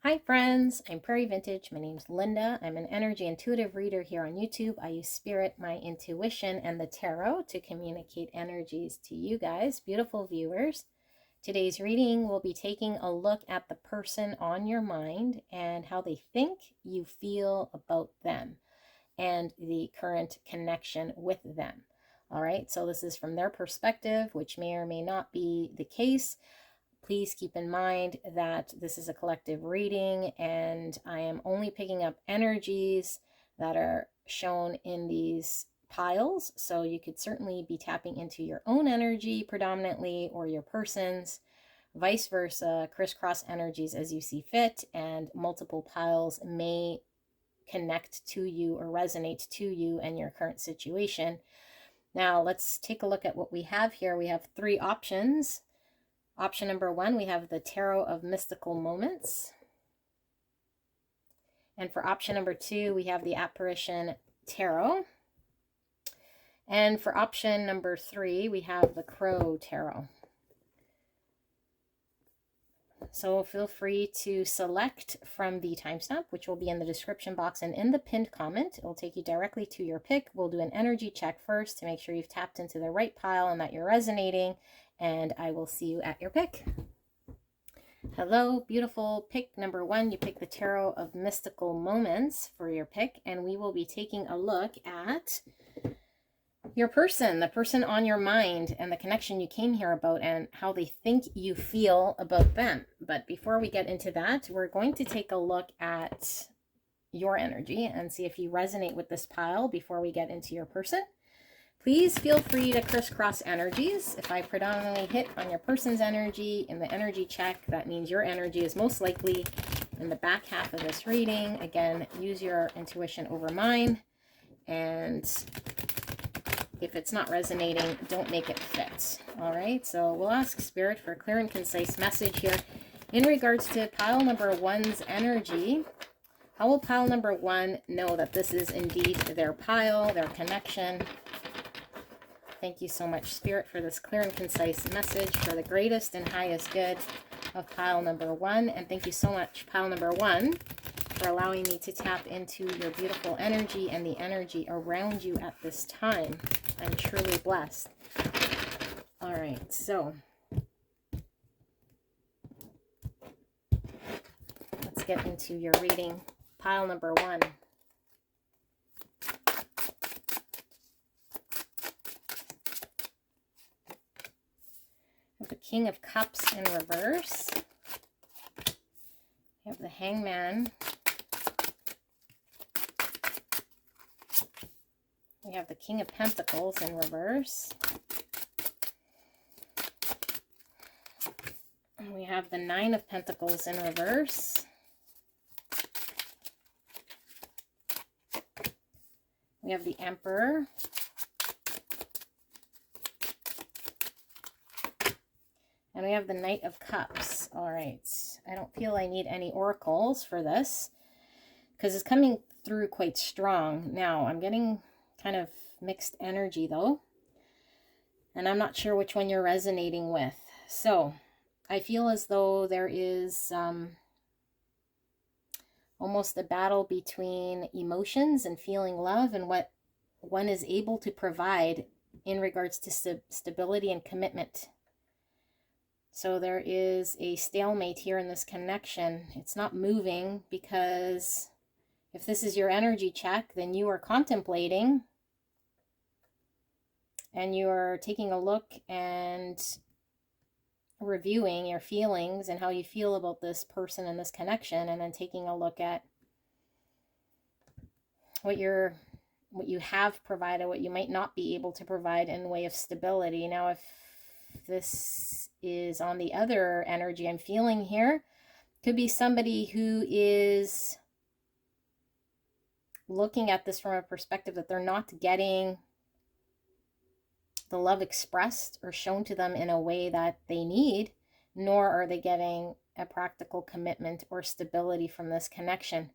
Hi friends, I'm Prairie Vintage. My name's Linda. I'm an energy intuitive reader here on YouTube. I use spirit, my intuition, and the tarot to communicate energies to you guys, beautiful viewers. Today's reading will be taking a look at the person on your mind and how they think you feel about them and the current connection with them. All right, so this is from their perspective, which may or may not be the case. Please keep in mind that this is a collective reading and I am only picking up energies that are shown in these piles. So you could certainly be tapping into your own energy predominantly or your person's, vice versa, crisscross energies as you see fit, and multiple piles may connect to you or resonate to you and your current situation. Now let's take a look at what we have here. We have three options. Option number one, we have the Tarot of Mystical Moments. And for option number two, we have the Apparition Tarot. And for option number three, we have the Crow Tarot. So feel free to select from the timestamp, which will be in the description box and in the pinned comment. It will take you directly to your pick. We'll do an energy check first to make sure you've tapped into the right pile and that you're resonating. And I will see you at your pick. Hello, beautiful. Pick number one, you pick the Tarot of Mystical Moments for your pick, and we will be taking a look at your person, the person on your mind, and the connection you came here about and how they think you feel about them. But before we get into that, we're going to take a look at your energy and see if you resonate with this pile before we get into your person. Please feel free to crisscross energies. If I predominantly hit on your person's energy in the energy check, that means your energy is most likely in the back half of this reading. Again, use your intuition over mine. And if it's not resonating, don't make it fit. All right, so we'll ask Spirit for a clear and concise message here. In regards to pile number one's energy, how will pile number one know that this is indeed their pile, their connection? Thank you so much, Spirit, for this clear and concise message for the greatest and highest good of pile number one. And thank you so much, pile number one, for allowing me to tap into your beautiful energy and the energy around you at this time. I'm truly blessed. All right, so let's get into your reading. Pile number one. The King of Cups in reverse. We have the Hangman. We have the King of Pentacles in reverse. And we have the Nine of Pentacles in reverse. We have the Emperor. And we have the Knight of Cups. All right. I don't feel I need any oracles for this because it's coming through quite strong. Now, I'm getting kind of mixed energy, though. And I'm not sure which one you're resonating with. So, I feel as though there is almost a battle between emotions and feeling love and what one is able to provide in regards to stability and commitment. So there is a stalemate here in this connection. It's not moving because if this is your energy check, then you are contemplating and you are taking a look and reviewing your feelings and how you feel about this person and this connection, and then taking a look at what you have provided, what you might not be able to provide in the way of stability. Now, if this is on the other energy I'm feeling here, could be somebody who is looking at this from a perspective that they're not getting the love expressed or shown to them in a way that they need, nor are they getting a practical commitment or stability from this connection.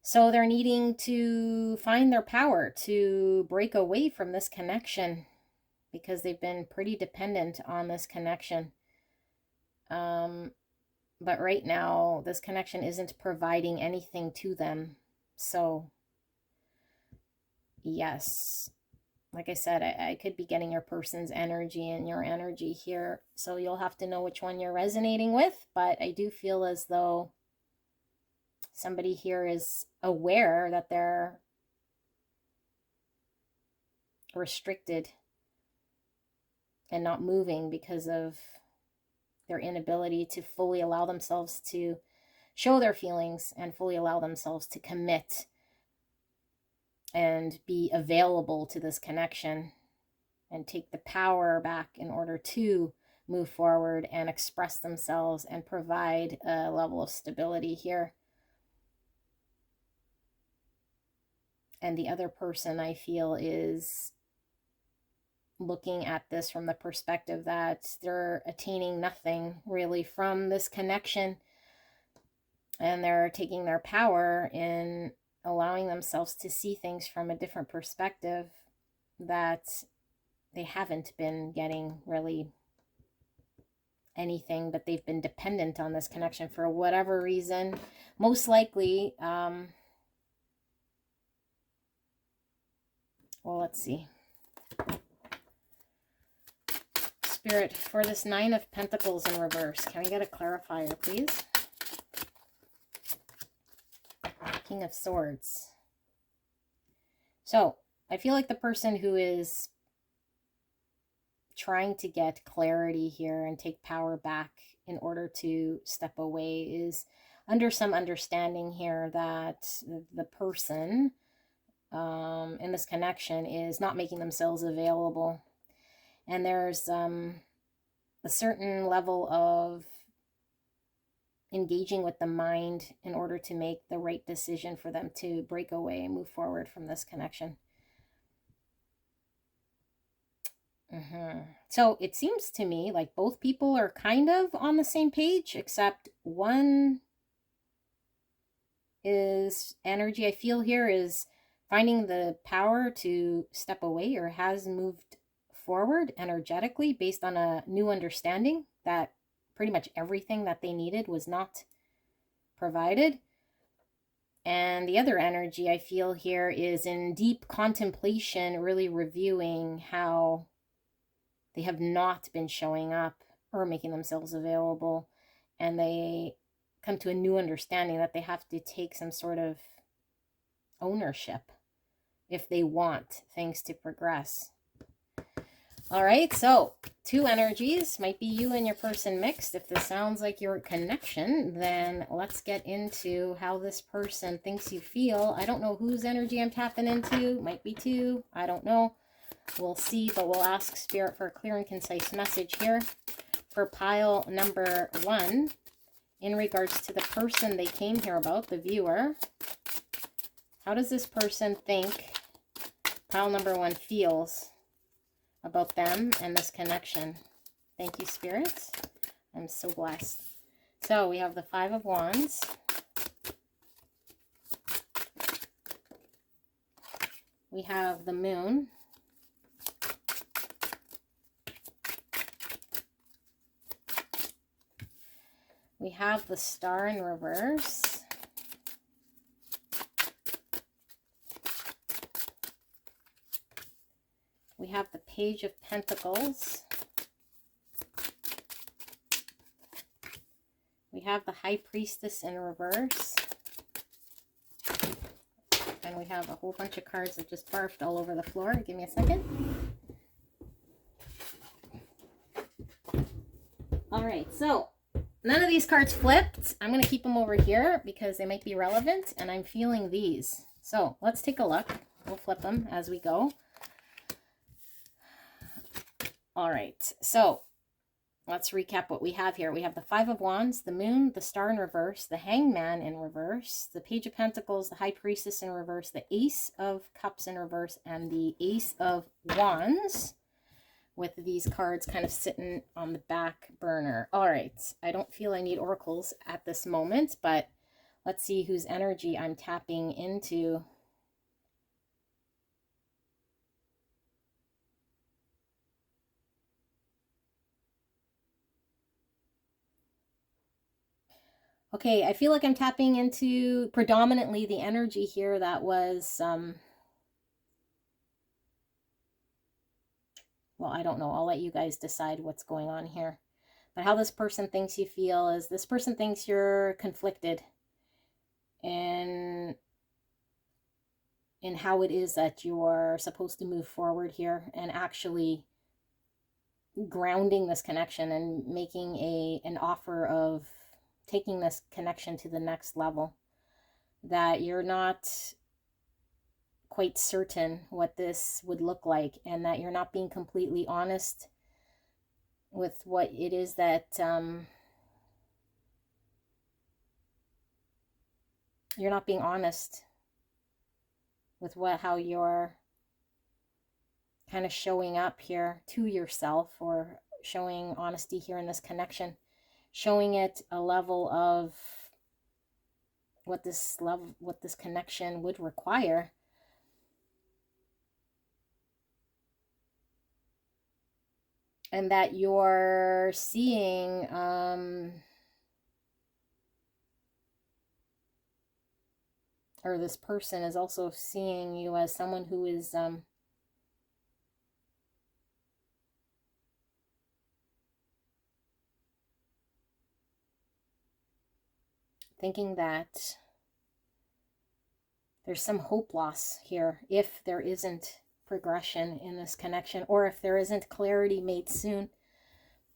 So they're needing to find their power to break away from this connection because they've been pretty dependent on this connection. But right now, this connection isn't providing anything to them. So, yes, like I said, I could be getting your person's energy and your energy here. So you'll have to know which one you're resonating with. But I do feel as though somebody here is aware that they're restricted and not moving because of their inability to fully allow themselves to show their feelings and fully allow themselves to commit and be available to this connection and take the power back in order to move forward and express themselves and provide a level of stability here. And the other person, I feel, is looking at this from the perspective that they're attaining nothing really from this connection, and they're taking their power in allowing themselves to see things from a different perspective that they haven't been getting really anything, but they've been dependent on this connection for whatever reason. Most likely, well, let's see. Spirit, for this Nine of Pentacles in reverse, can we get a clarifier, please? King of Swords. So, I feel like the person who is trying to get clarity here and take power back in order to step away is under some understanding here that the person in this connection is not making themselves available. And there's a certain level of engaging with the mind in order to make the right decision for them to break away and move forward from this connection. So it seems to me like both people are kind of on the same page, except one is energy I feel here is finding the power to step away or has moved forward energetically based on a new understanding that pretty much everything that they needed was not provided. And the other energy I feel here is in deep contemplation, really reviewing how they have not been showing up or making themselves available. And they come to a new understanding that they have to take some sort of ownership if they want things to progress. All right, so two energies, might be you and your person mixed. If this sounds like your connection, then let's get into how this person thinks you feel. I don't know whose energy I'm tapping into. Might be two. I don't know. We'll see, but we'll ask Spirit for a clear and concise message here for pile number 1 in regards to the person they came here about, the viewer. How does this person think pile number 1 feels about them and this connection? Thank you, Spirit. I'm so blessed. So we have the 5 of Wands. We have the Moon. We have the Star in reverse. We have the Page of Pentacles. We have the High Priestess in reverse. And we have a whole bunch of cards that just barfed all over the floor. Give me a second. All right, so none of these cards flipped. I'm going to keep them over here because they might be relevant, and I'm feeling these. So let's take a look. We'll flip them as we go. All right, so let's recap what we have here. We have the 5 of Wands, the Moon, the Star in reverse, the Hangman in reverse, the Page of Pentacles, the High Priestess in reverse, the Ace of Cups in reverse, and the Ace of Wands, with these cards kind of sitting on the back burner. All right, I don't feel I need oracles at this moment, but let's see whose energy I'm tapping into. Okay, I feel like I'm tapping into predominantly the energy here that was, well, I don't know. I'll let you guys decide what's going on here. But how this person thinks you feel is this person thinks you're conflicted in how it is that you're supposed to move forward here, and actually grounding this connection and making an offer of taking this connection to the next level. That you're not quite certain what this would look like, and that you're not being completely honest with what it is that you're not being honest with how you're kind of showing up here to yourself, or showing honesty here in this connection, showing it a level of what this connection would require. And that you're seeing or this person is also seeing you as someone who is thinking that there's some hope loss here if there isn't progression in this connection, or if there isn't clarity made soon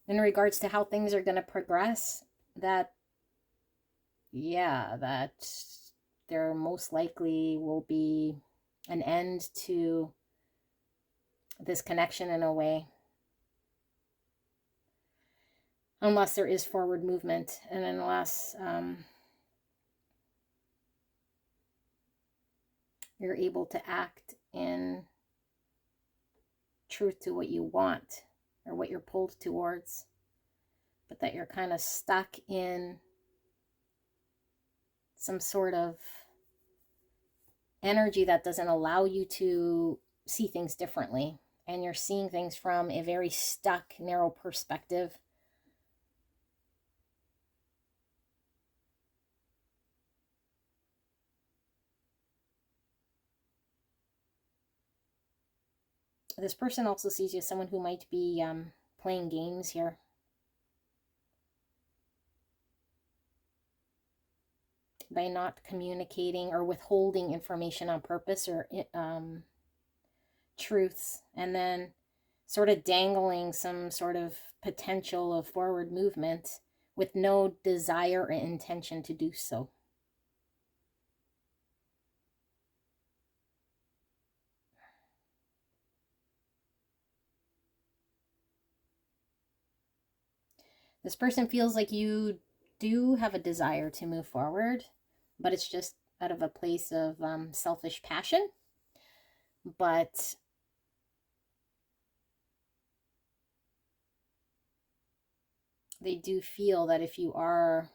in regards to how things are going to progress. That, yeah, that there most likely will be an end to this connection in a way, unless there is forward movement, and unless you're able to act in truth to what you want or what you're pulled towards, but that you're kind of stuck in some sort of energy that doesn't allow you to see things differently, and you're seeing things from a very stuck, narrow perspective. This person also sees you as someone who might be playing games here. By not communicating or withholding information on purpose, or truths, and then sort of dangling some sort of potential of forward movement with no desire or intention to do so. This person feels like you do have a desire to move forward, but it's just out of a place of selfish passion. But they do feel that if you are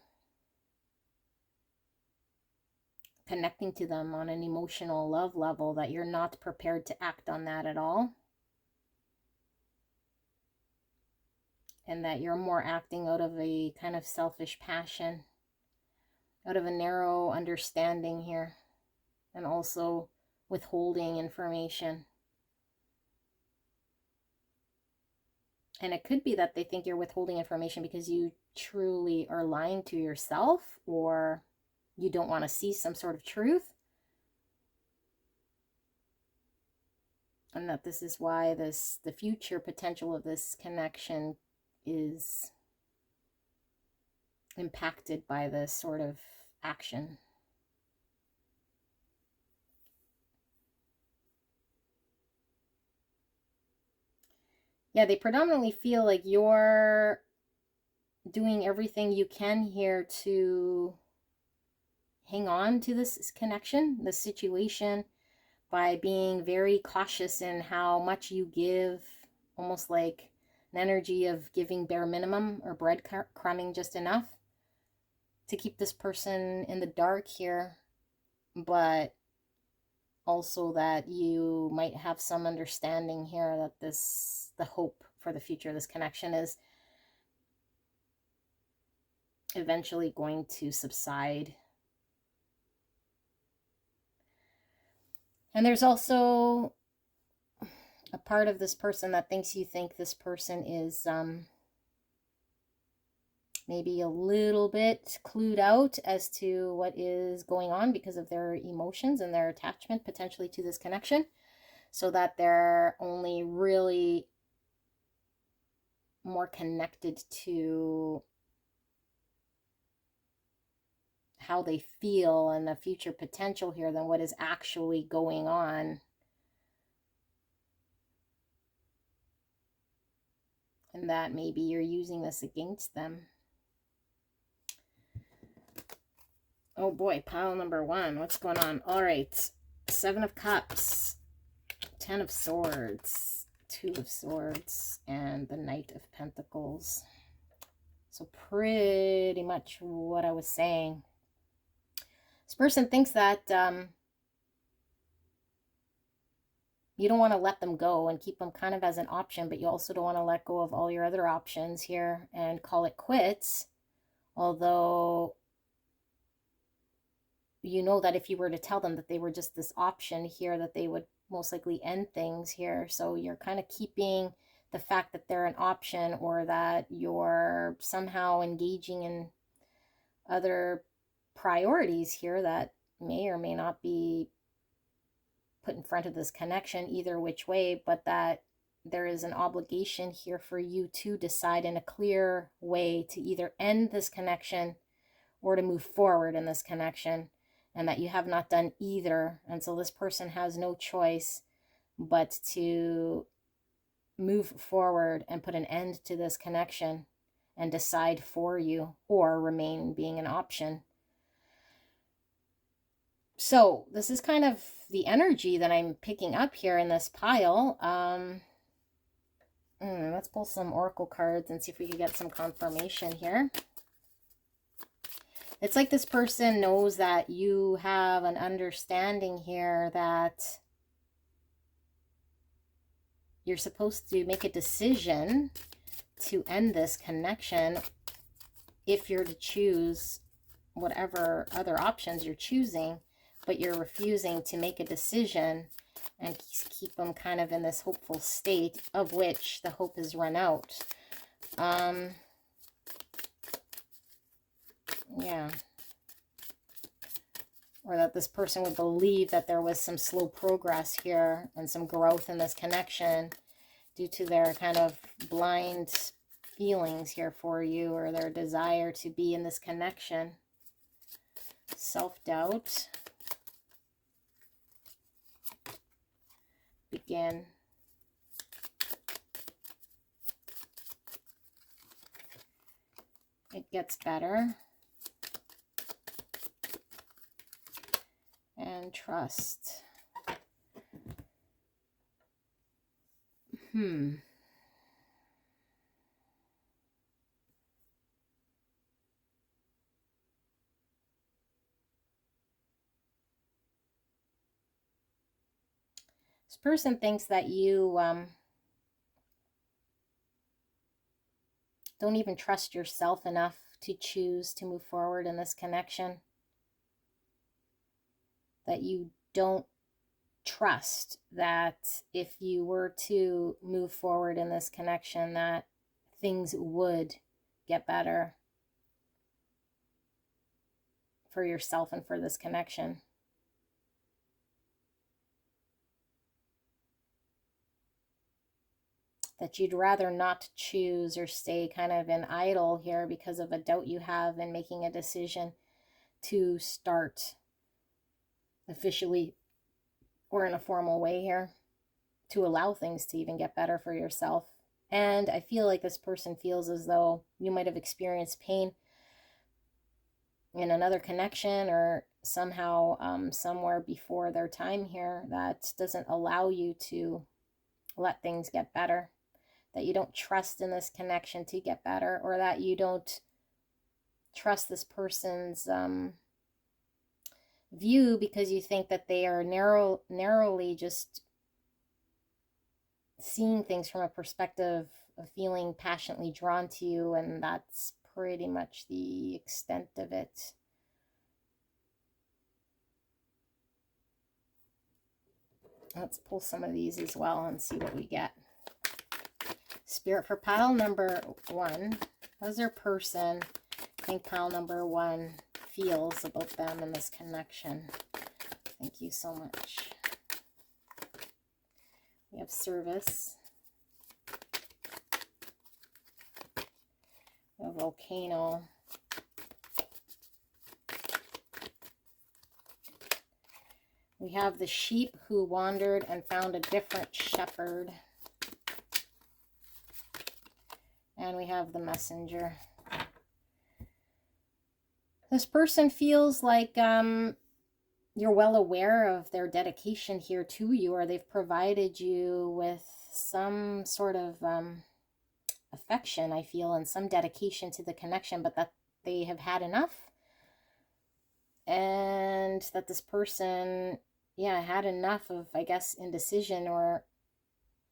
connecting to them on an emotional love level, that you're not prepared to act on that at all. And that you're more acting out of a kind of selfish passion, out of a narrow understanding here, and also withholding information. And it could be that they think you're withholding information because you truly are lying to yourself, or you don't want to see some sort of truth. And that this is why the future potential of this connection is impacted by this sort of action. Yeah, they predominantly feel like you're doing everything you can here to hang on to this connection, this situation, by being very cautious in how much you give, almost like an energy of giving bare minimum or breadcrumbing just enough to keep this person in the dark here, but also that you might have some understanding here that the hope for the future of this connection is eventually going to subside. And there's also a part of this person that thinks you think this person is maybe a little bit clued out as to what is going on because of their emotions and their attachment potentially to this connection, so that they're only really more connected to how they feel and the future potential here than what is actually going on. And that maybe you're using this against them. Oh boy, pile number one. What's going on? All right. 7 of Cups, 10 of Swords, 2 of Swords, and the Knight of Pentacles. So pretty much what I was saying. This person thinks that you don't want to let them go and keep them kind of as an option, but you also don't want to let go of all your other options here and call it quits. Although you know that if you were to tell them that they were just this option here, that they would most likely end things here. So you're kind of keeping the fact that they're an option, or that you're somehow engaging in other priorities here that may or may not be put in front of this connection either which way, but that there is an obligation here for you to decide in a clear way to either end this connection or to move forward in this connection, and that you have not done either. And so this person has no choice but to move forward and put an end to this connection and decide for you, or remain being an option. So this is kind of the energy that I'm picking up here in this pile. Let's pull some oracle cards and see if we can get some confirmation here. It's like this person knows that you have an understanding here that you're supposed to make a decision to end this connection if you're to choose whatever other options you're choosing, but you're refusing to make a decision and keep them kind of in this hopeful state, of which the hope has run out. Yeah. Or that this person would believe that there was some slow progress here and some growth in this connection due to their kind of blind feelings here for you, or their desire to be in this connection. Self-doubt. Begin. It gets better. And trust. This person thinks that you don't even trust yourself enough to choose to move forward in this connection. That you don't trust that if you were to move forward in this connection, that things would get better for yourself and for this connection. That you'd rather not choose or stay kind of in idle here because of a doubt you have in making a decision to start officially or in a formal way here, to allow things to even get better for yourself. And I feel like this person feels as though you might have experienced pain in another connection, or somehow somewhere before their time here, that doesn't allow you to let things get better. That you don't trust in this connection to get better, or that you don't trust this person's view because you think that they are narrowly just seeing things from a perspective of feeling passionately drawn to you, and that's pretty much the extent of it. Let's pull some of these as well and see what we get. Spirit, for pile number 1, how does their person think pile number 1 feels about them and this connection? Thank you so much. We have service. We have volcano. We have the sheep who wandered and found a different shepherd. And we have the messenger. This person feels like you're well aware of their dedication here to you, or they've provided you with some sort of affection, I feel, and some dedication to the connection, but that they have had enough. And that this person, yeah, had enough of, I guess, indecision or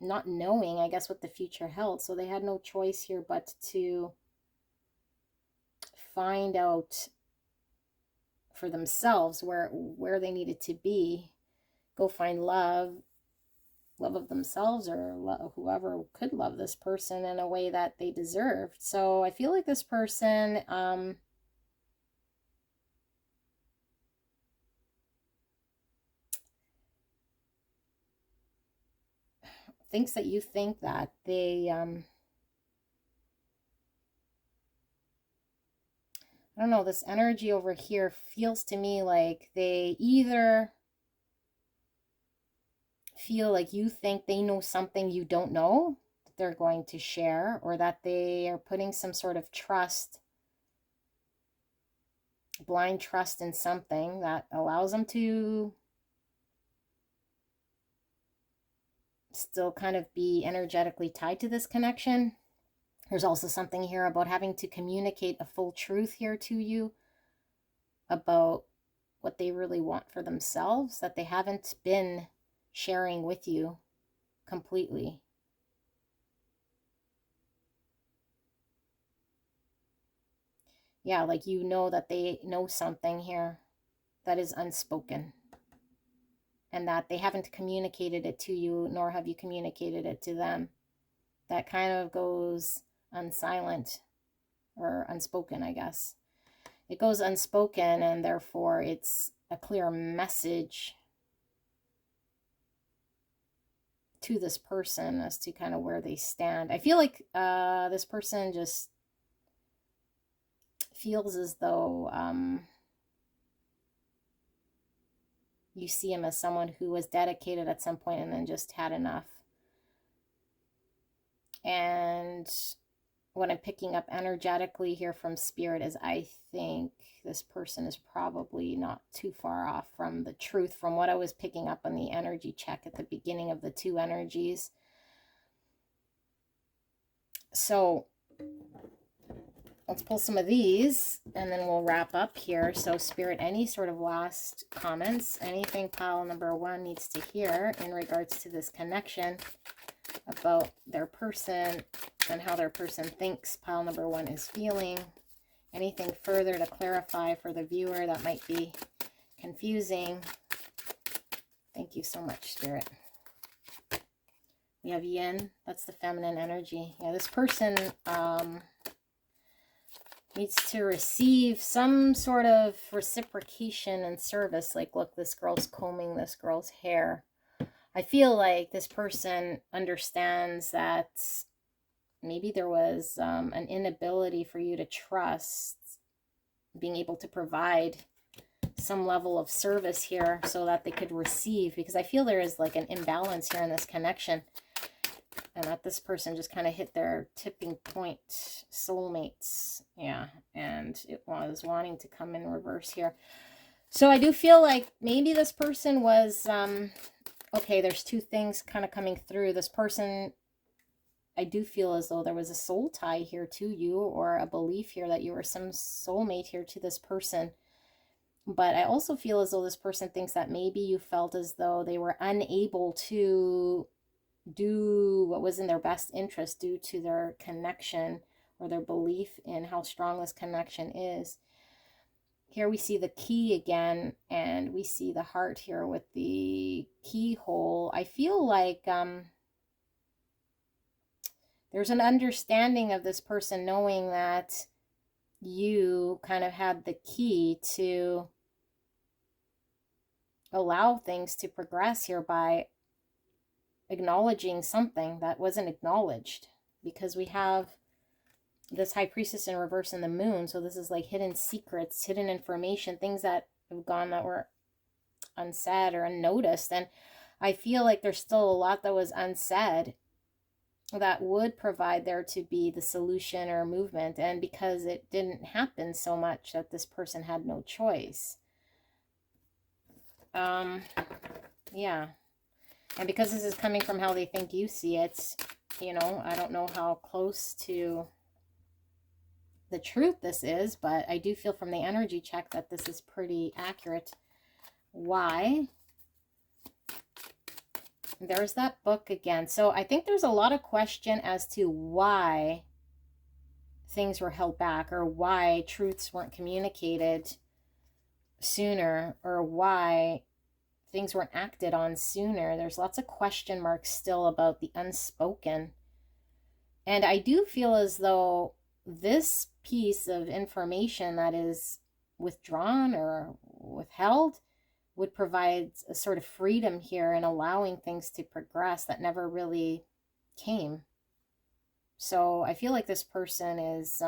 not knowing, I guess, what the future held. So they had no choice here but to find out for themselves where they needed to be, go find love of themselves, or whoever could love this person in a way that they deserved. So I feel like this person thinks that you think that they I don't know, this energy over here feels to me like they either feel like you think they know something you don't know that they're going to share, or that they are putting some sort of trust, blind trust in something that allows them to still kind of be energetically tied to this connection. There's also something here about having to communicate a full truth here to you about what they really want for themselves that they haven't been sharing with you completely. Yeah, like you know that they know something here that is unspoken, and that they haven't communicated it to you, nor have you communicated it to them. That kind of goes unsilent or unspoken, I guess. It goes unspoken, and therefore it's a clear message to this person as to kind of where they stand. I feel like this person just feels as though you see him as someone who was dedicated at some point and then just had enough. And what I'm picking up energetically here from Spirit is I think this person is probably not too far off from the truth from what I was picking up on the energy check at the beginning of the 2 energies. So let's pull some of these and then we'll wrap up here. So Spirit, any sort of last comments, anything pile number 1 needs to hear in regards to this connection about their person and how their person thinks pile number 1 is feeling. Anything further to clarify for the viewer that might be confusing? Thank you so much, Spirit. We have yin, that's the feminine energy. Yeah, this person needs to receive some sort of reciprocation and service. Like, look, this girl's combing this girl's hair. I feel like this person understands that maybe there was an inability for you to trust being able to provide some level of service here so that they could receive, because I feel there is like an imbalance here in this connection, and that this person just kind of hit their tipping point, soulmates. Yeah, and it was wanting to come in reverse here. So I do feel like maybe this person was okay, there's 2 things kind of coming through. This person, I do feel as though there was a soul tie here to you, or a belief here that you were some soulmate here to this person. But I also feel as though this person thinks that maybe you felt as though they were unable to do what was in their best interest due to their connection, or their belief in how strong this connection is. Here we see the key again, and we see the heart here with the keyhole. I feel like there's an understanding of this person knowing that you kind of had the key to allow things to progress here by acknowledging something that wasn't acknowledged, because we have this high priestess in reverse in the moon. So this is like hidden secrets, hidden information, things that have gone that were unsaid or unnoticed. And I feel like there's still a lot that was unsaid that would provide there to be the solution or movement. And because it didn't happen so much, that this person had no choice. Yeah. And because this is coming from how they think you see it, you know, I don't know how close to the truth this is, but I do feel from the energy check that this is pretty accurate. Why? There's that book again. So I think there's a lot of question as to why things were held back, or why truths weren't communicated sooner, or why things weren't acted on sooner. There's lots of question marks still about the unspoken. And I do feel as though this piece of information that is withdrawn or withheld would provide a sort of freedom here in allowing things to progress that never really came. So I feel like this person is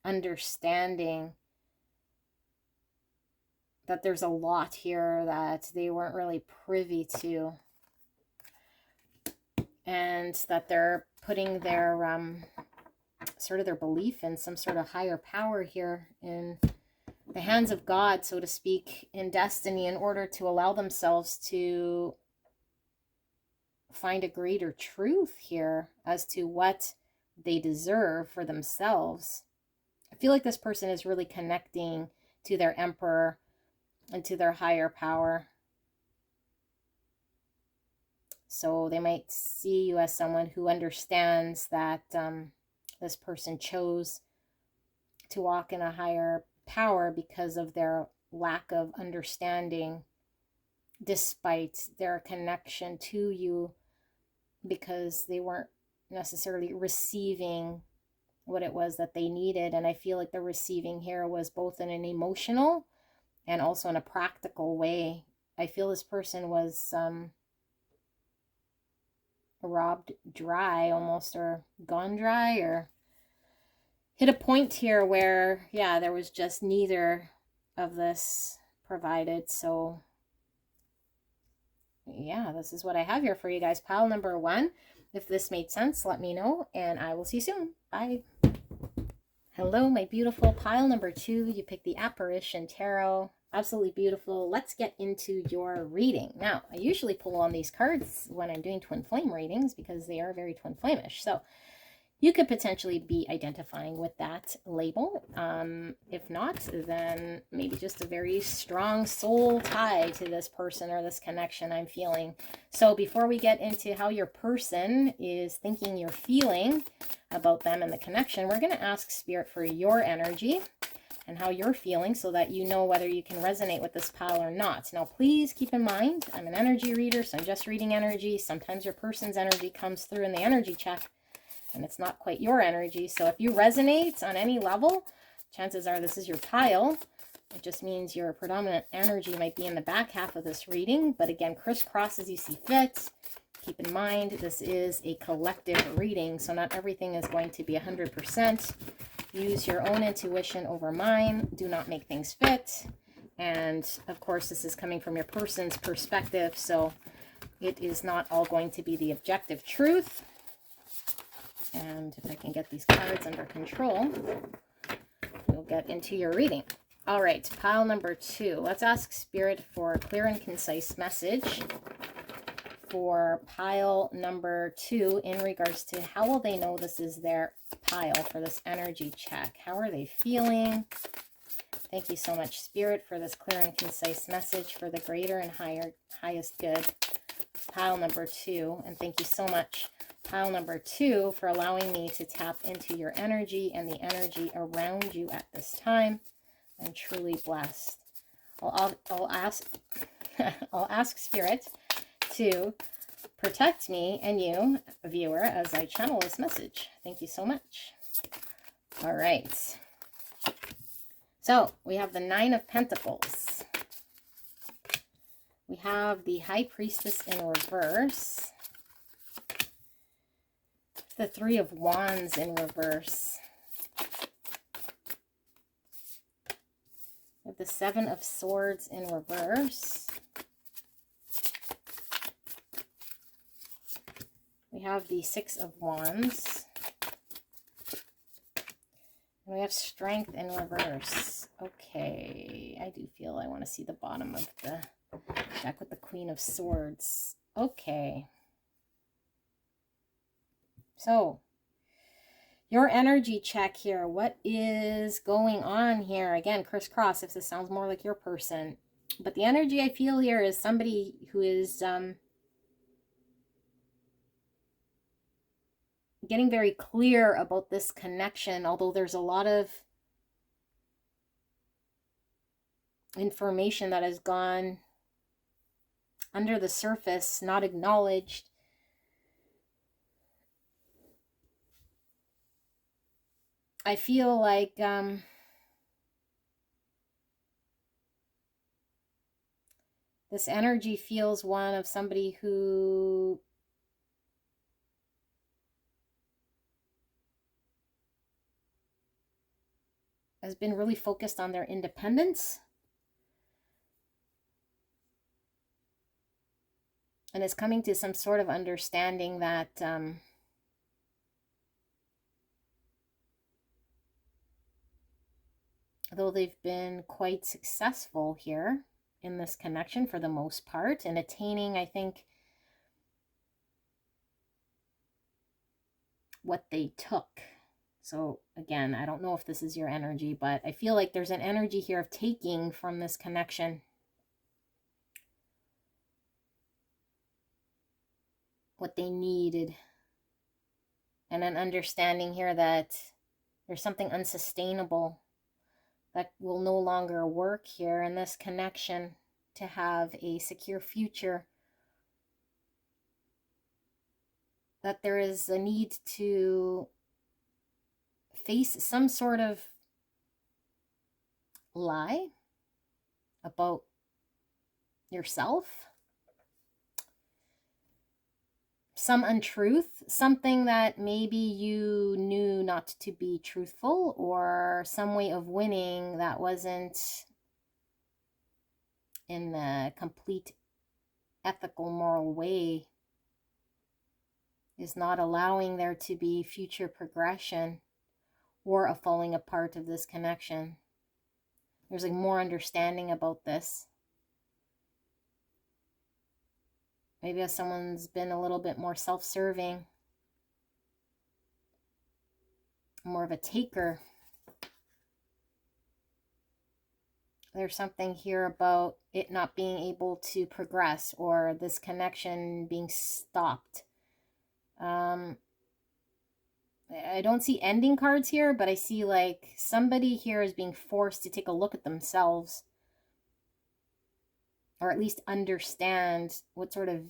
understanding that there's a lot here that they weren't really privy to, and that they're putting their sort of their belief in some sort of higher power here in the hands of God, so to speak, in destiny, in order to allow themselves to find a greater truth here as to what they deserve for themselves. I feel like this person is really connecting to their emperor and to their higher power. So they might see you as someone who understands that this person chose to walk in a higher power because of their lack of understanding, despite their connection to you, because they weren't necessarily receiving what it was that they needed. And I feel like the receiving here was both in an emotional and also in a practical way. I feel this person was robbed dry almost, or gone dry, or hit a point here where, yeah, there was just neither of this provided. So yeah, this is what I have here for you guys. Pile number 1. If this made sense, let me know, and I will see you soon. Bye. Hello, my beautiful. Pile number 2, you picked the Apparition Tarot. Absolutely beautiful. Let's get into your reading. Now, I usually pull on these cards when I'm doing twin flame readings because they are very twin flamish. So you could potentially be identifying with that label. If not, then maybe just a very strong soul tie to this person or this connection I'm feeling. So before we get into how your person is thinking you're feeling about them and the connection, we're going to ask Spirit for your energy and how you're feeling, so that you know whether you can resonate with this pile or not. Now, please keep in mind, I'm an energy reader, so I'm just reading energy. Sometimes your person's energy comes through in the energy check, and it's not quite your energy. So if you resonate on any level, chances are this is your pile. It just means your predominant energy might be in the back half of this reading. But again, crisscross as you see fit. Keep in mind, this is a collective reading, so not everything is going to be 100%. Use your own intuition over mine. Do not make things fit. And of course, this is coming from your person's perspective, so it is not all going to be the objective truth. And if I can get these cards under control, we'll get into your reading. All right, pile number 2. Let's ask Spirit for a clear and concise message for pile number 2 in regards to how will they know this is their pile for this energy check. How are they feeling? Thank you so much, Spirit, for this clear and concise message for the greater and highest good. Pile number 2. And thank you so much Pile number 2 for allowing me to tap into your energy and the energy around you at this time. I'm truly blessed. I'll ask I'll ask Spirit to protect me and you, viewer, as I channel this message. Thank you so much. All right. So we have the 9 of Pentacles. We have the High Priestess in reverse. The 3 of Wands in reverse. We have the 7 of Swords in reverse. We have the 6 of Wands. And we have Strength in reverse. Okay, I do feel I want to see the bottom of the deck with the Queen of Swords. Okay. So, your energy check here. What is going on here? Again, crisscross if this sounds more like your person. But the energy I feel here is somebody who is getting very clear about this connection, although there's a lot of information that has gone under the surface, not acknowledged. I feel like this energy feels one of somebody who has been really focused on their independence and is coming to some sort of understanding that though they've been quite successful here in this connection for the most part, and attaining, I think, what they took. So again, I don't know if this is your energy, but I feel like there's an energy here of taking from this connection what they needed, and an understanding here that there's something unsustainable that will no longer work here in this connection to have a secure future, that there is a need to face some sort of lie about yourself, some untruth, something that maybe you knew not to be truthful, or some way of winning that wasn't in the complete ethical, moral way, is not allowing there to be future progression or a falling apart of this connection. There's like more understanding about this. Maybe if someone's been a little bit more self-serving, more of a taker. There's something here about it not being able to progress, or this connection being stopped. I don't see ending cards here, but I see like somebody here is being forced to take a look at themselves, or at least understand what sort of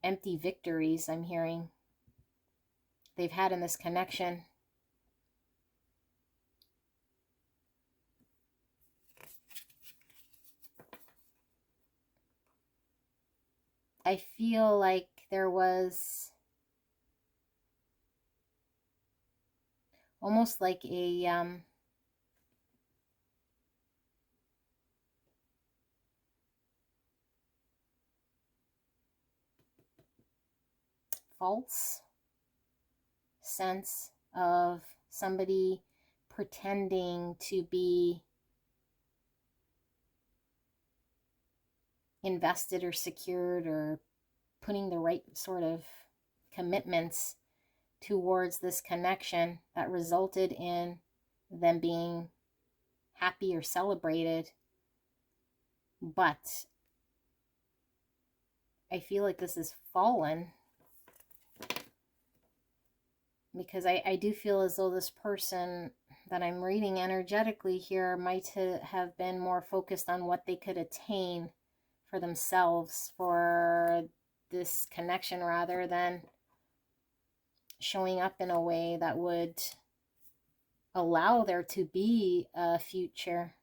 empty victories I'm hearing they've had in this connection. I feel like there was almost like a false sense of somebody pretending to be invested or secured, or putting the right sort of commitments towards this connection that resulted in them being happy or celebrated. But I feel like this is fallen because I do feel as though this person that I'm reading energetically here might have been more focused on what they could attain for themselves for this connection, rather than showing up in a way that would allow there to be a future.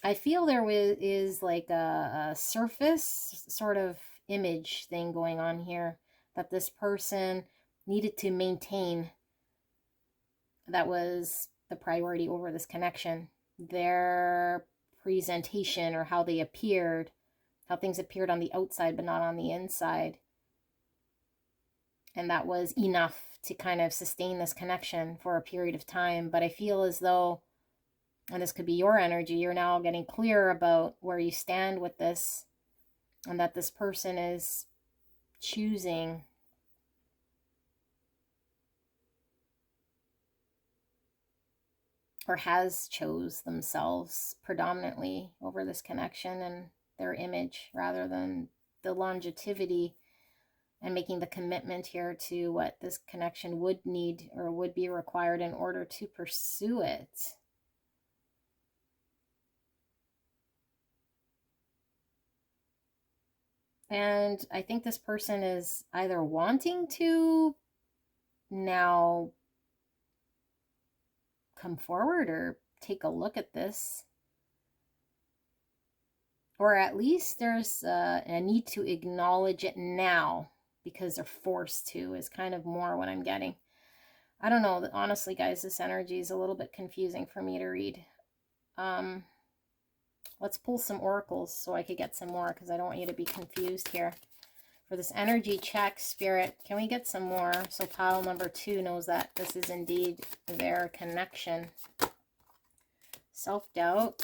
I feel there is like a surface sort of image thing going on here that this person needed to maintain. That was the priority over this connection. Their presentation, or how they appeared, how things appeared on the outside but not on the inside. And that was enough to kind of sustain this connection for a period of time. But I feel as though, and this could be your energy, you're now getting clear about where you stand with this, and that this person is choosing or has chose themselves predominantly over this connection and their image, rather than the longevity and making the commitment here to what this connection would need or would be required in order to pursue it. And I think this person is either wanting to now come forward or take a look at this, or at least there's a need to acknowledge it now because they're forced to, is kind of more what I'm getting. I don't know. Honestly, guys, this energy is a little bit confusing for me to read. Let's pull some oracles so I could get some more, because I don't want you to be confused here. For this energy check, Spirit, can we get some more so pile number 2 knows that this is indeed their connection? Self-doubt.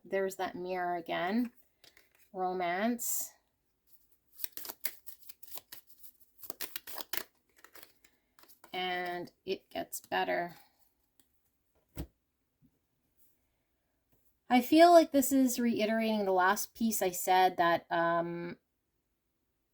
There's that mirror again. Romance. And it gets better. I feel like this is reiterating the last piece I said, that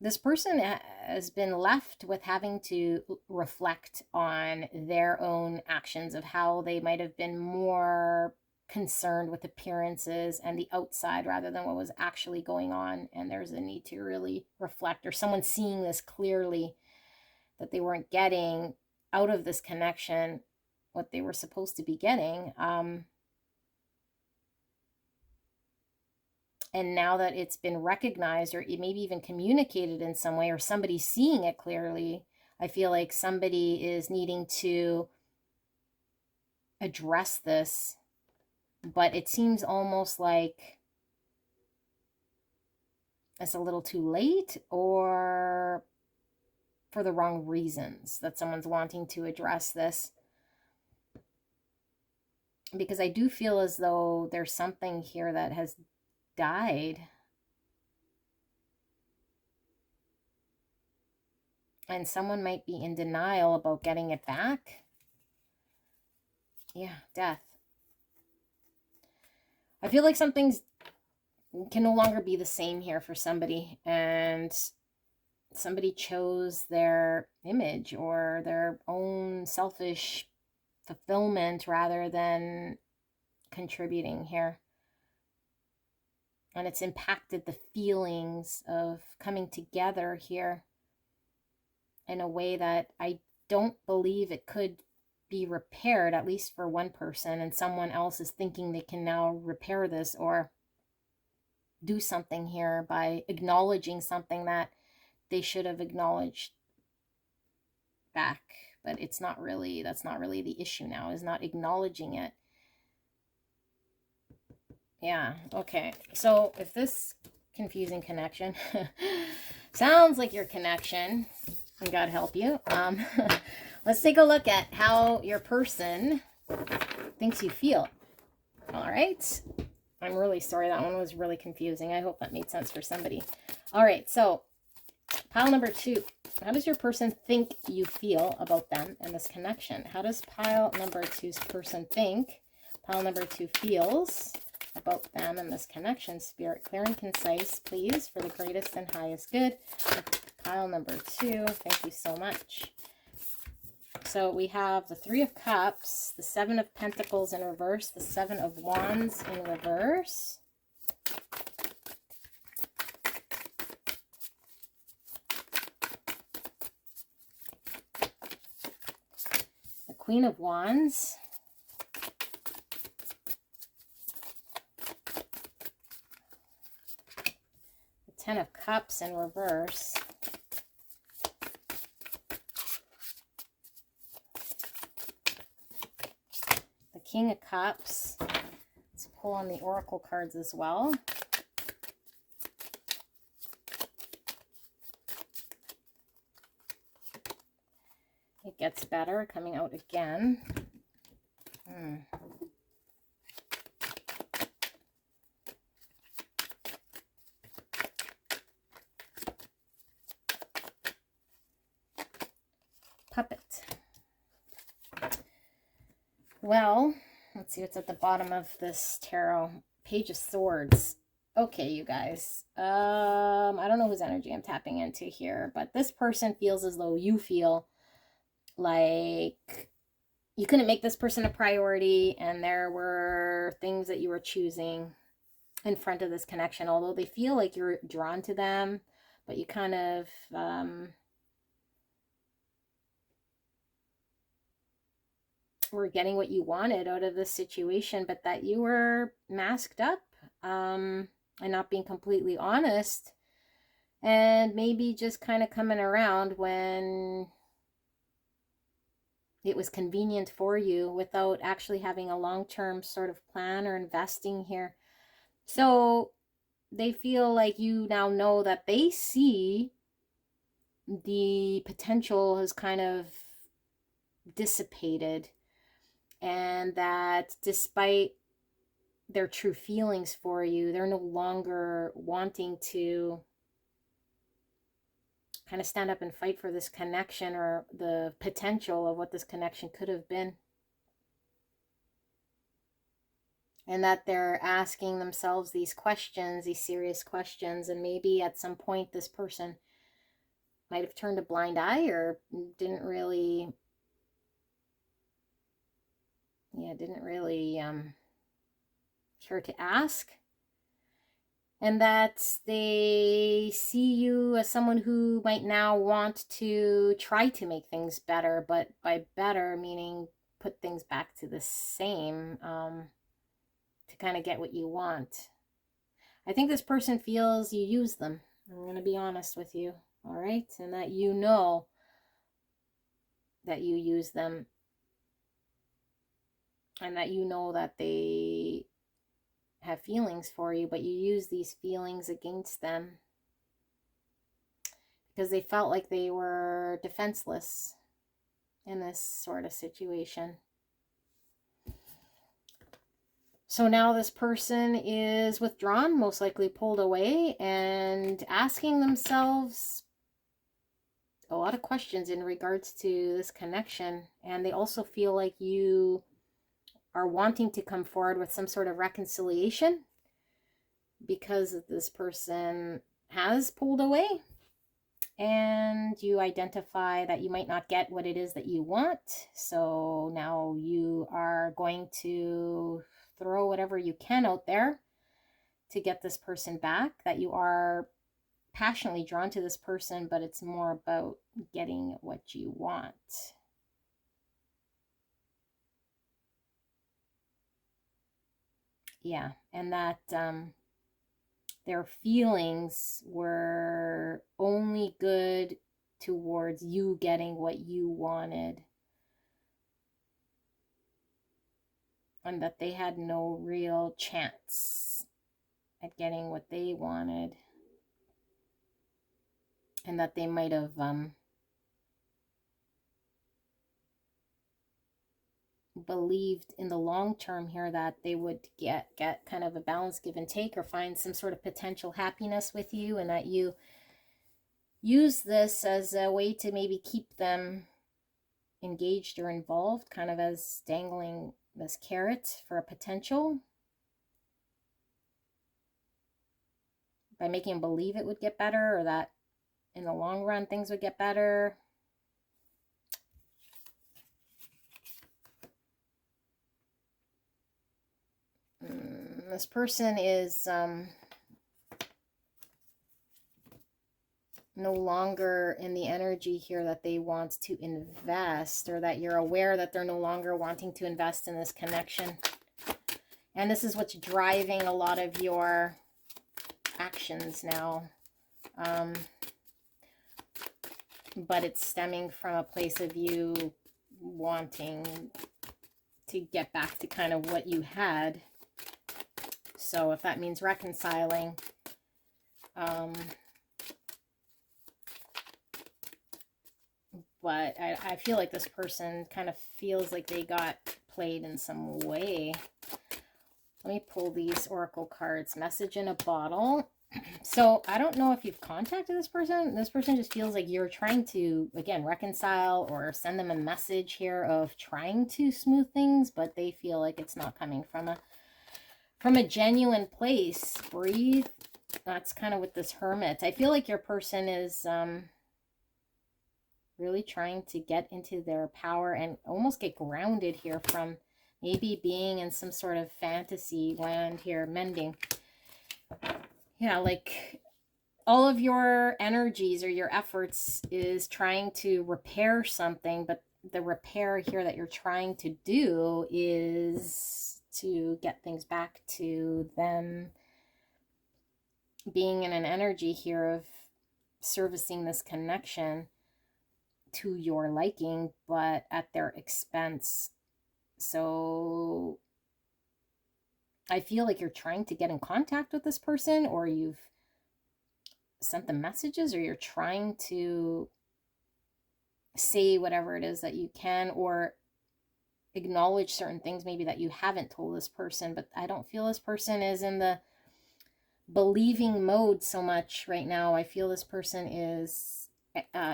this person has been left with having to reflect on their own actions, of how they might have been more concerned with appearances and the outside rather than what was actually going on. And there's a need to really reflect, or someone seeing this clearly, that they weren't getting out of this connection what they were supposed to be getting. And now that it's been recognized, or maybe even communicated in some way, or somebody seeing it clearly, I feel like somebody is needing to address this. But it seems almost like it's a little too late, or for the wrong reasons, that someone's wanting to address this. Because I do feel as though there's something here that has died, and someone might be in denial about getting it back. Yeah, death. I feel like something's can no longer be the same here for somebody, and somebody chose their image or their own selfish fulfillment rather than contributing here. And it's impacted the feelings of coming together here in a way that I don't believe it could be repaired, at least for one person, and someone else is thinking they can now repair this or do something here by acknowledging something that they should have acknowledged back. But it's not really, that's not really the issue now, is not acknowledging it. Yeah, okay. So if this confusing connection sounds like your connection, and God help you, let's take a look at how your person thinks you feel. All right. I'm really sorry. That one was really confusing. I hope that made sense for somebody. All right. So pile number 2. How does your person think you feel about them and this connection? How does pile number 2's person think pile number 2 feels about them and this connection. Spirit, clear and concise, please, for the greatest and highest good. Pile number 2. Thank you so much. So we have the 3 of Cups, the 7 of Pentacles in reverse, the 7 of Wands in reverse. The Queen of Wands. The 10 of Cups in reverse. King of Cups. Let's pull on the Oracle cards as well. It gets better, coming out again. Puppet. Well, let's see what's at the bottom of this tarot. Page of Swords. Okay, you guys. I don't know whose energy I'm tapping into here, but this person feels as though you feel like you couldn't make this person a priority, and there were things that you were choosing in front of this connection, although they feel like you're drawn to them, but you kind of were getting what you wanted out of this situation, but that you were masked up and not being completely honest, and maybe just kind of coming around when it was convenient for you without actually having a long-term sort of plan or investing here. So they feel like you now know that they see the potential has kind of dissipated, and that despite their true feelings for you, they're no longer wanting to kind of stand up and fight for this connection or the potential of what this connection could have been. And that they're asking themselves these questions, these serious questions, and maybe at some point this person might have turned a blind eye or didn't really care to ask. And that they see you as someone who might now want to try to make things better, but by better meaning put things back to the same, to kind of get what you want. I think this person feels you use them. I'm going to be honest with you, all right? And that you know that you use them, and that you know that they have feelings for you, but you use these feelings against them because they felt like they were defenseless in this sort of situation. So now this person is withdrawn, most likely pulled away, and asking themselves a lot of questions in regards to this connection. And they also feel like you are wanting to come forward with some sort of reconciliation because this person has pulled away, and you identify that you might not get what it is that you want. So now you are going to throw whatever you can out there to get this person back, that you are passionately drawn to this person, but it's more about getting what you want. Yeah, and that their feelings were only good towards you getting what you wanted, and that they had no real chance at getting what they wanted, and that they might have believed in the long term here that they would get kind of a balance, give and take, or find some sort of potential happiness with you, and that you use this as a way to maybe keep them engaged or involved, kind of as dangling this carrot for a potential. by making them believe it would get better, or that in the long run things would get better. This person is no longer in the energy here that they want to invest, or that you're aware that they're no longer wanting to invest in this connection. And this is what's driving a lot of your actions now. But it's stemming from a place of you wanting to get back to kind of what you had. So if that means reconciling, but I feel like this person kind of feels like they got played in some way. Let me pull these oracle cards. Message in a bottle. So I don't know if you've contacted this person. This person just feels like you're trying to, again, reconcile or send them a message here of trying to smooth things, but they feel like it's not coming from a genuine place. Breathe. That's kind of with this Hermit. I feel like your person is really trying to get into their power and almost get grounded here from maybe being in some sort of fantasy land here, mending. Yeah, like all of your energies or your efforts is trying to repair something, but the repair here that you're trying to do is to get things back to them being in an energy here of servicing this connection to your liking, but at their expense. So I feel like you're trying to get in contact with this person, or you've sent them messages, or you're trying to say whatever it is that you can, or acknowledge certain things maybe that you haven't told this person. But I don't feel this person is in the believing mode so much right now. I feel this person is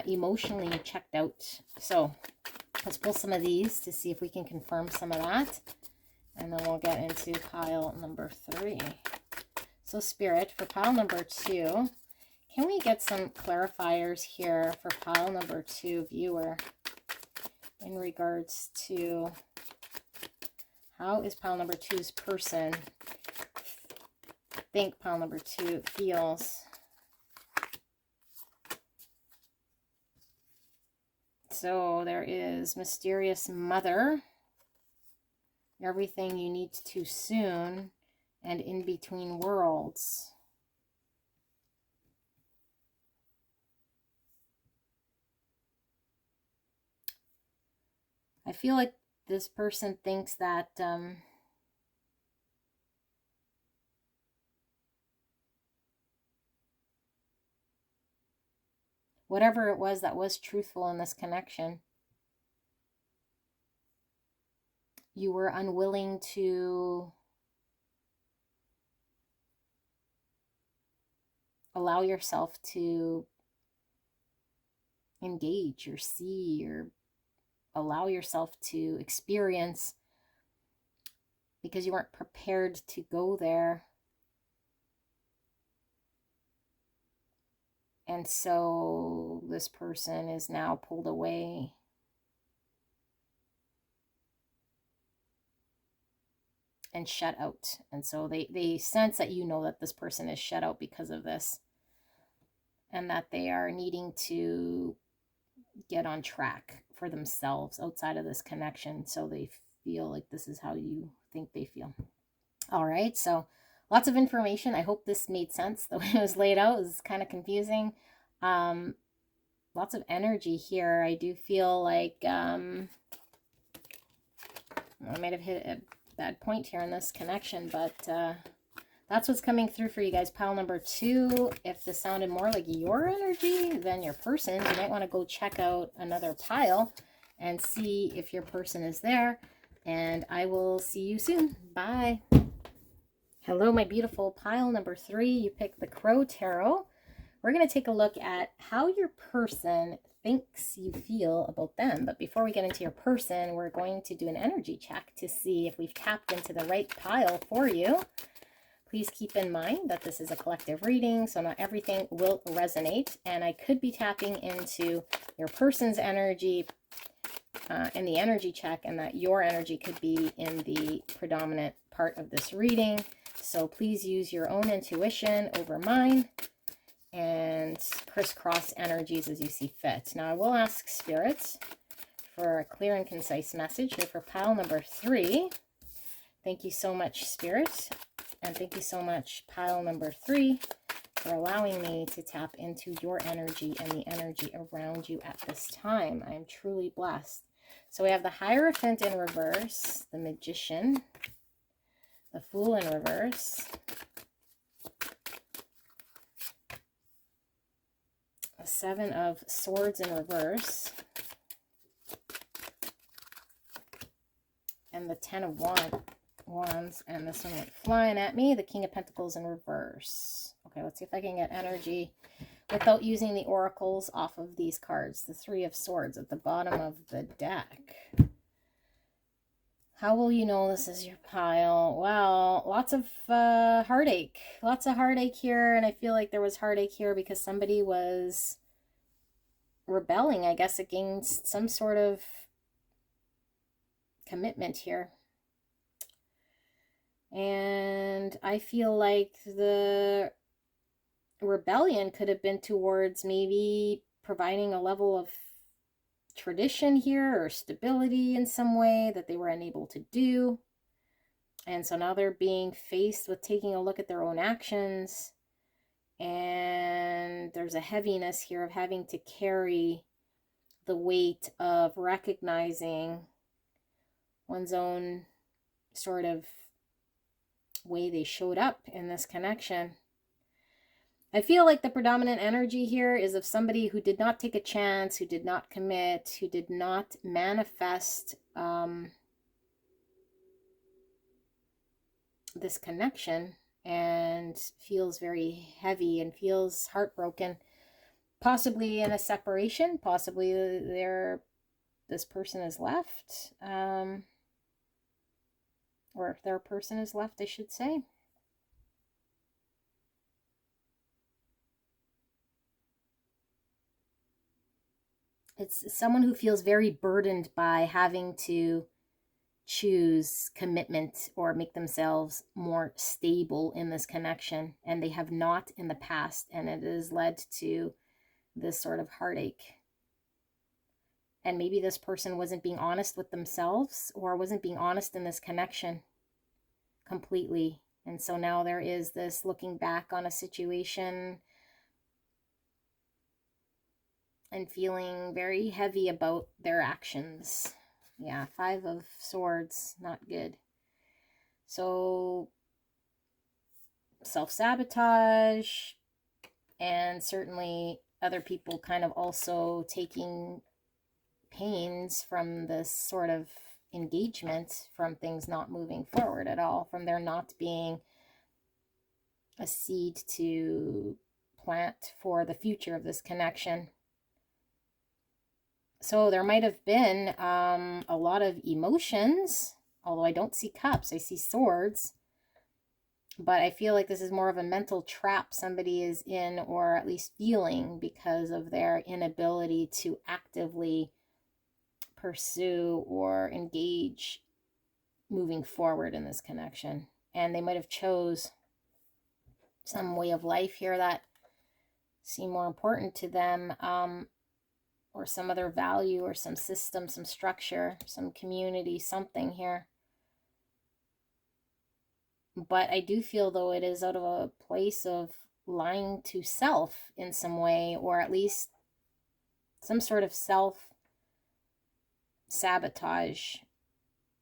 emotionally checked out. So let's pull some of these to see if we can confirm some of that, and then we'll get into pile number 3. So Spirit, for pile number 2, can we get some clarifiers here for pile number 2, viewer, in regards to how is pile number 2's person think pile number 2 feels? So there is Mysterious Mother, Everything You Need Too Soon, and In Between Worlds. I feel like this person thinks that whatever it was that was truthful in this connection, you were unwilling to allow yourself to engage or see or allow yourself to experience, because you weren't prepared to go there. And so this person is now pulled away. And shut out. And so they sense that you know that this person is shut out because of this, and that they are needing to get on track for themselves outside of this connection. So they feel like this is how you think they feel. All right, so lots of information. I hope this made sense. The way it was laid out is kind of confusing. Lots of energy here. I do feel like I might have hit a bad point here in this connection, but that's what's coming through for you guys. Pile number 2, if this sounded more like your energy than your person's, you might want to go check out another pile and see if your person is there. And I will see you soon. Bye. Hello, my beautiful pile number 3. You picked the Crow Tarot. We're going to take a look at how your person thinks you feel about them. But before we get into your person, we're going to do an energy check to see if we've tapped into the right pile for you. Please keep in mind that this is a collective reading, so not everything will resonate, and I could be tapping into your person's energy in the energy check, and that your energy could be in the predominant part of this reading. So please use your own intuition over mine and crisscross energies as you see fit. Now I will ask spirits for a clear and concise message here for pile number 3. Thank you so much, Spirit. And thank you so much, pile number 3, for allowing me to tap into your energy and the energy around you at this time. I am truly blessed. So we have the Hierophant in reverse, the Magician, the Fool in reverse, the Seven of Swords in reverse, and the Ten of Wands, and this one went flying at me, the King of Pentacles in reverse. Okay, let's see if I can get energy without using the oracles off of these cards. The Three of Swords at the bottom of the deck. How will you know this is your pile? Well, lots of heartache. Lots of heartache here, and I feel like there was heartache here because somebody was rebelling, I guess, against some sort of commitment here. And I feel like the rebellion could have been towards maybe providing a level of tradition here or stability in some way that they were unable to do. And so now they're being faced with taking a look at their own actions. And there's a heaviness here of having to carry the weight of recognizing one's own sort of way they showed up in this connection. I feel like the predominant energy here is of somebody who did not take a chance, who did not commit, who did not manifest this connection, and feels very heavy and feels heartbroken, possibly in a separation, possibly this person is left, or their person is left, I should say. It's someone who feels very burdened by having to choose commitment or make themselves more stable in this connection, and they have not in the past, and it has led to this sort of heartache. And maybe this person wasn't being honest with themselves or wasn't being honest in this connection completely. And so now there is this looking back on a situation and feeling very heavy about their actions. Yeah, Five of Swords, not good. So self-sabotage, and certainly other people kind of also taking pains from this sort of engagement, from things not moving forward at all, from there not being a seed to plant for the future of this connection. So there might have been a lot of emotions, although I don't see cups, I see swords. But I feel like this is more of a mental trap somebody is in, or at least feeling, because of their inability to actively pursue or engage moving forward in this connection. And they might have chose some way of life here that seemed more important to them, or some other value or some system, some structure, some community, something here. But I do feel, though, it is out of a place of lying to self in some way, or at least some sort of self-sabotage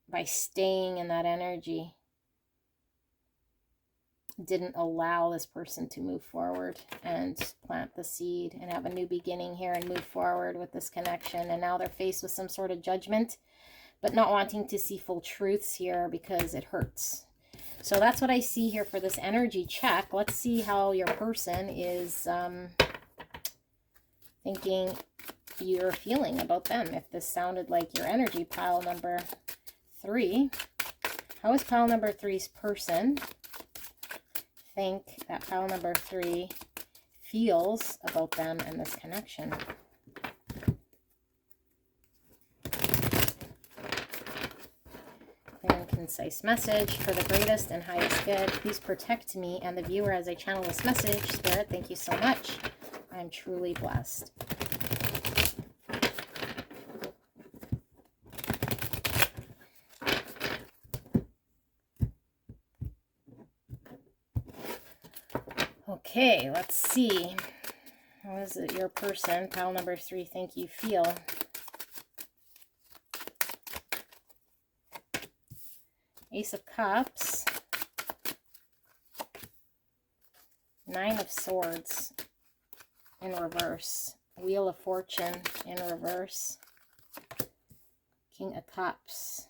by staying in that energy. Didn't allow this person to move forward and plant the seed and have a new beginning here and move forward with this connection. And now they're faced with some sort of judgment, but not wanting to see full truths here because it hurts. So that's what I see here for this energy check. Let's see how your person is thinking you're feeling about them. If this sounded like your energy, pile number 3. How is pile number 3's person think that pile number 3 feels about them and this connection. Clear and concise message for the greatest and highest good. Please protect me and the viewer as I channel this message. Spirit, thank you so much. I'm truly blessed. Okay, let's see. How is it your person, pile number 3, think you feel? Ace of Cups. 9 of Swords in reverse. Wheel of Fortune in reverse. King of Cups.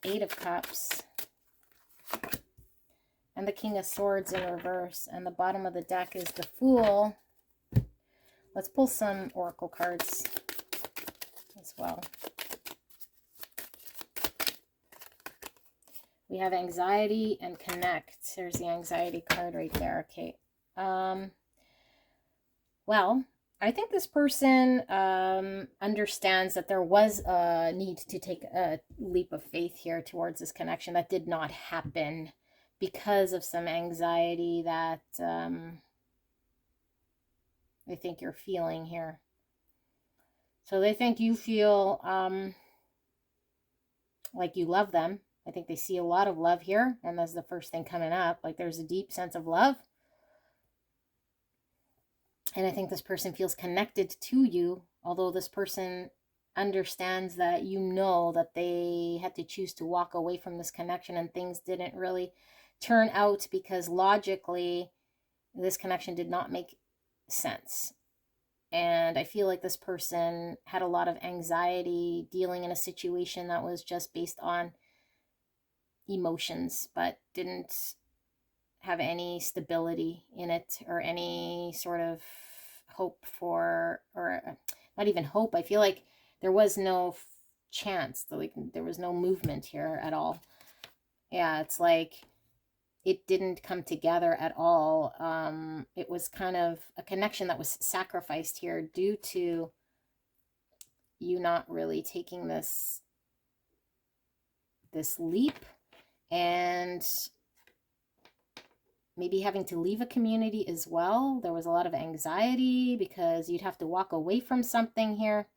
Eight of Cups. And the King of Swords in reverse. And the bottom of the deck is the Fool. Let's pull some oracle cards as well. We have anxiety and connect. There's the anxiety card right there. Okay. Well, I think this person understands that there was a need to take a leap of faith here towards this connection. That did not happen because of some anxiety that they think you're feeling here. So they think you feel like you love them. I think they see a lot of love here, and that's the first thing coming up. Like there's a deep sense of love. And I think this person feels connected to you, although this person understands that you know that they had to choose to walk away from this connection and things didn't really turn out because logically this connection did not make sense. And I feel like this person had a lot of anxiety dealing in a situation that was just based on emotions, but didn't have any stability in it or any sort of hope for, or not even hope. I feel like there was no chance, like there was no movement here at all. Yeah, it's like it didn't come together at all. It was kind of a connection that was sacrificed here due to you not really taking this leap and maybe having to leave a community as well. There was a lot of anxiety because you'd have to walk away from something here.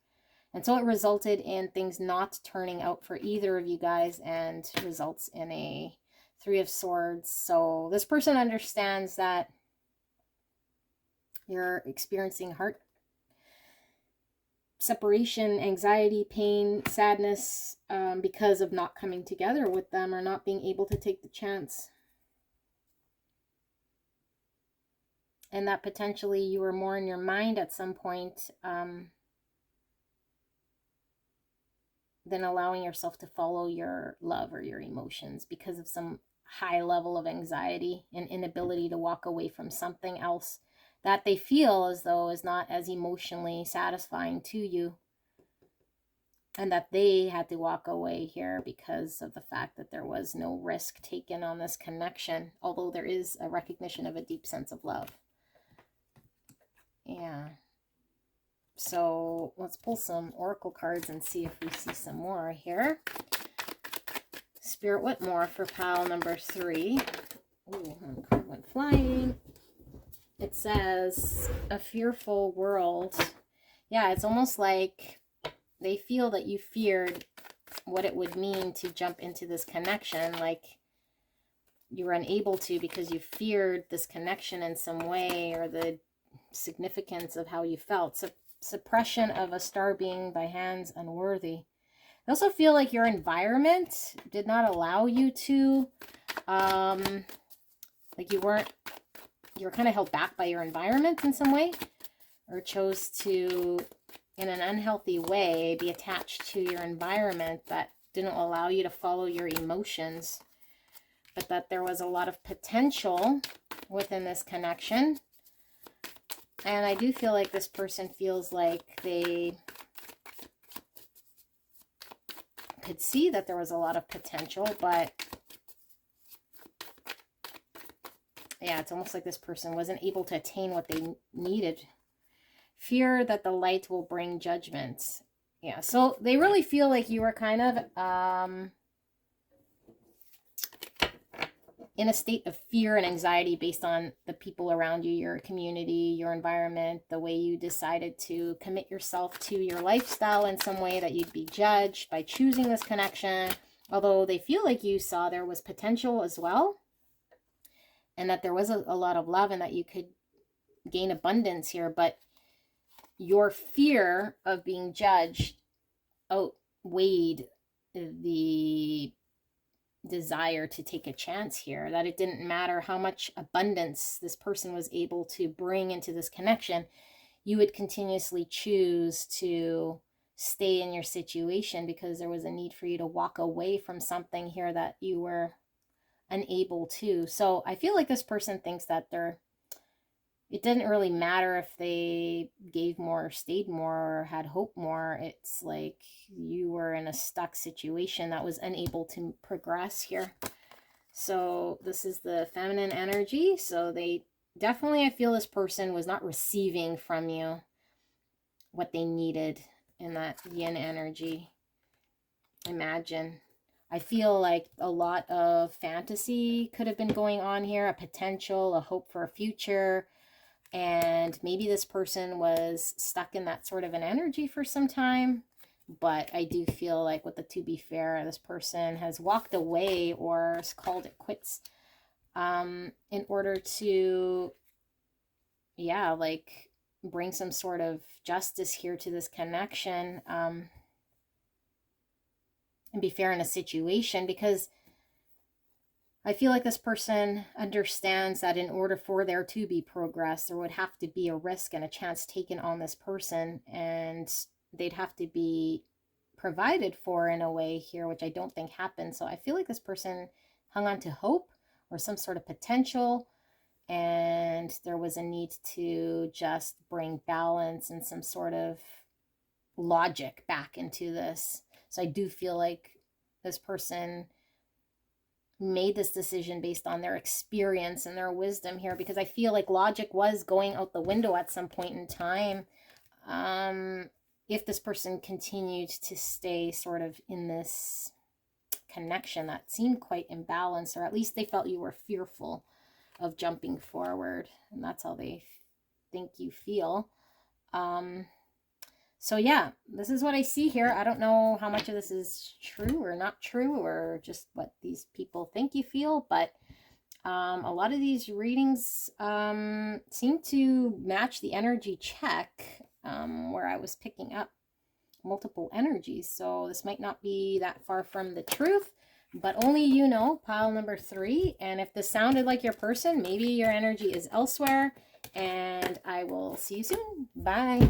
And so it resulted in things not turning out for either of you guys and results in a 3 of Swords. So this person understands that you're experiencing heart separation, anxiety, pain, sadness because of not coming together with them or not being able to take the chance. And that potentially you were more in your mind at some point than allowing yourself to follow your love or your emotions because of some high level of anxiety and inability to walk away from something else that they feel as though is not as emotionally satisfying to you. And that they had to walk away here because of the fact that there was no risk taken on this connection, although there is a recognition of a deep sense of love. Yeah. So let's pull some oracle cards and see if we see some more here. Spirit, what more for pile number 3? Ooh, one card went flying. It says, a fearful world. Yeah, it's almost like they feel that you feared what it would mean to jump into this connection. Like you were unable to because you feared this connection in some way, or the significance of how you felt. Suppression of a star being by hands unworthy. I also feel like your environment did not allow you to, like you were kind of held back by your environment in some way, or chose to, in an unhealthy way, be attached to your environment that didn't allow you to follow your emotions, but that there was a lot of potential within this connection. And I do feel like this person feels like they could see that there was a lot of potential, but yeah, it's almost like this person wasn't able to attain what they needed. Fear that the light will bring judgment. Yeah, so they really feel like you were kind of in a state of fear and anxiety based on the people around you, your community, your environment, the way you decided to commit yourself to your lifestyle in some way, that you'd be judged by choosing this connection. Although they feel like you saw there was potential as well, and that there was a lot of love and that you could gain abundance here, but your fear of being judged outweighed the desire to take a chance here, that it didn't matter how much abundance this person was able to bring into this connection, you would continuously choose to stay in your situation because there was a need for you to walk away from something here that you were unable to. So I feel like this person thinks that it didn't really matter if they gave more or stayed more or had hope more. It's like you were in a stuck situation that was unable to progress here. So this is the feminine energy. So they definitely, I feel this person was not receiving from you what they needed in that yin energy. Imagine. I feel like a lot of fantasy could have been going on here, a potential, a hope for a future. And maybe this person was stuck in that sort of an energy for some time. But I do feel like with the to be fair, this person has walked away or called it quits in order to, yeah, like bring some sort of justice here to this connection and be fair in a situation, because I feel like this person understands that in order for there to be progress, there would have to be a risk and a chance taken on this person, and they'd have to be provided for in a way here, which I don't think happened. So I feel like this person hung on to hope or some sort of potential, and there was a need to just bring balance and some sort of logic back into this. So I do feel like this person made this decision based on their experience and their wisdom here, because I feel like logic was going out the window at some point in time. If this person continued to stay sort of in this connection that seemed quite imbalanced, or at least they felt you were fearful of jumping forward, and that's how they think you feel. So yeah, this is what I see here. I don't know how much of this is true or not true, or just what these people think you feel, but a lot of these readings seem to match the energy check where I was picking up multiple energies. So this might not be that far from the truth, but only you know, pile number 3. And if this sounded like your person, maybe your energy is elsewhere, and I will see you soon. Bye.